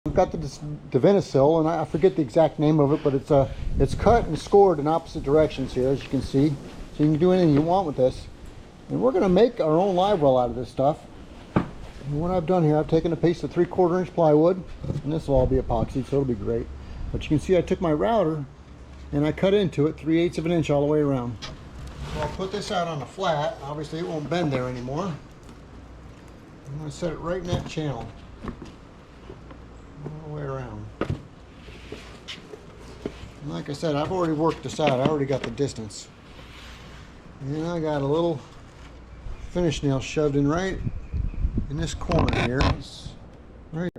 We've got the Divinysil, and I forget the exact name of it, but it's cut and scored in opposite directions here, as you can see. So you can do anything you want with this. And we're going to make our own live well out of this stuff. And what I've done here, I've taken a piece of 3/4 inch plywood, and this will all be epoxy, so it'll be great. But you can see I took my router and I cut into it 3/8 of an inch all the way around. So I'll put this out on a flat. Obviously it won't bend there anymore. I'm going to set it right in that channel. All the way around. And like I said, I've already worked this out. I already got the distance. And I got a little finish nail shoved in right in this corner here. Right.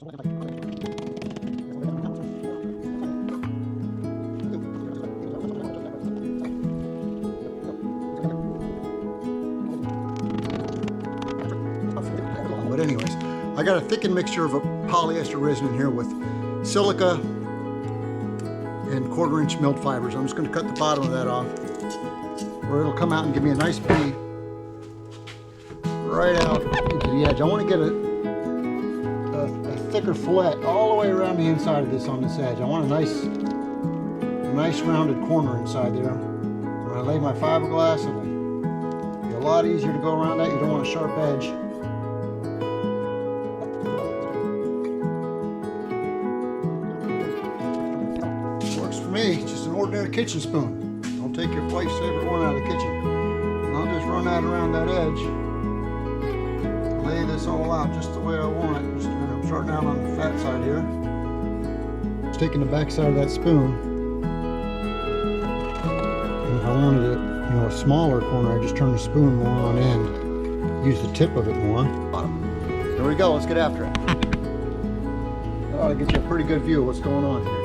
But anyways, I got a thickened mixture of a polyester resin in here with silica and 1/4 inch milled fibers. I'm just going to cut the bottom of that off, where it'll come out and give me a nice bead right out into the edge. I want to get a thicker fillet all the way around the inside of this on this edge. I want a nice rounded corner inside there. When I lay my fiberglass, it'll be a lot easier to go around that. You don't want a sharp edge. Works for me, just an ordinary kitchen spoon. Don't take your wife's favorite one out of the kitchen. And I'll just run that around that edge. Lay this all out just the way I want it. Just I'm starting out on the fat side here. Just taking the back side of that spoon. And if I wanted it, a smaller corner, I just turn the spoon more on end. Use the tip of it more. There we go, let's get after it. That ought to get you a pretty good view of what's going on here.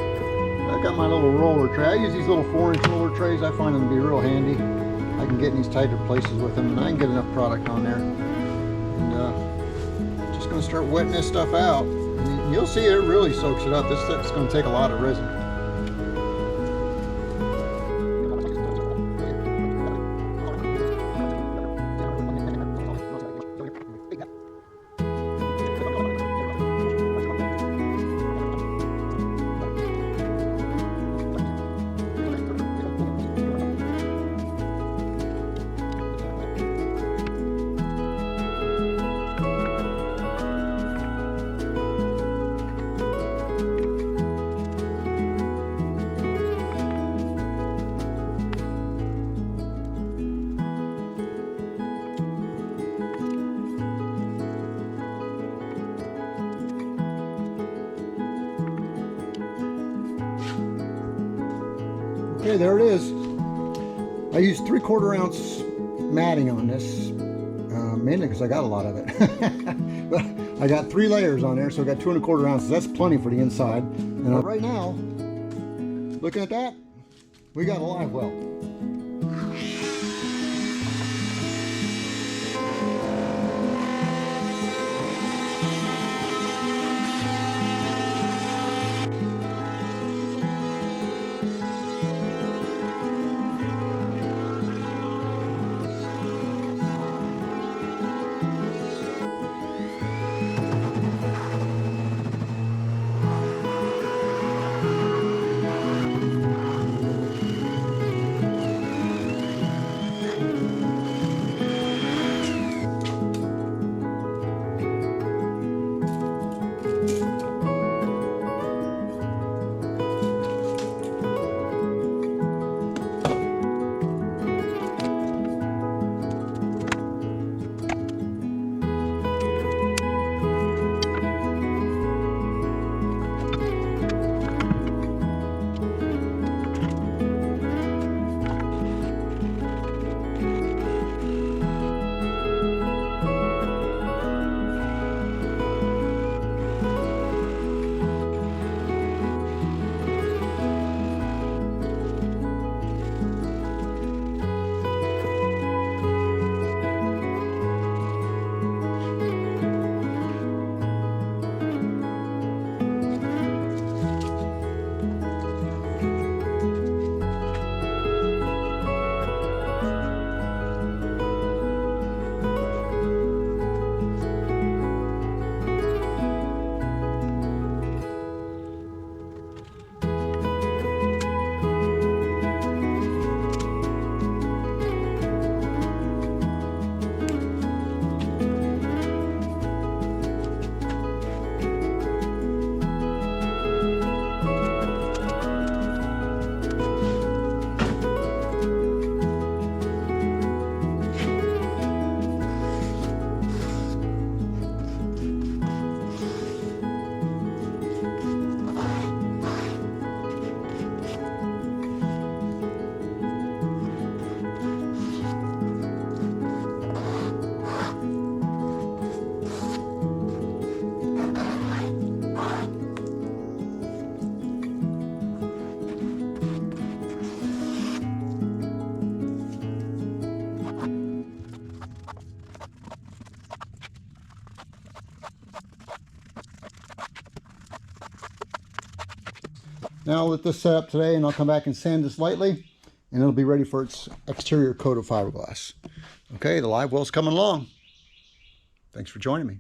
I've got my little roller tray. I use these little 4-inch roller trays. I find them to be real handy. I can get in these tighter places with them, and I can get enough product on there. And just going to start wetting this stuff out. And you'll see it really soaks it up. This stuff's going to take a lot of resin. Okay, there it is. I used 3/4 ounce matting on this, mainly because I got a lot of it. But I got 3 layers on there, so I got 2 1/4 ounces. That's plenty for the inside. And right now, looking at that, we got a live well. Now I'll let this set up today, and I'll come back and sand this lightly, and it'll be ready for its exterior coat of fiberglass. Okay, the live well's coming along. Thanks for joining me.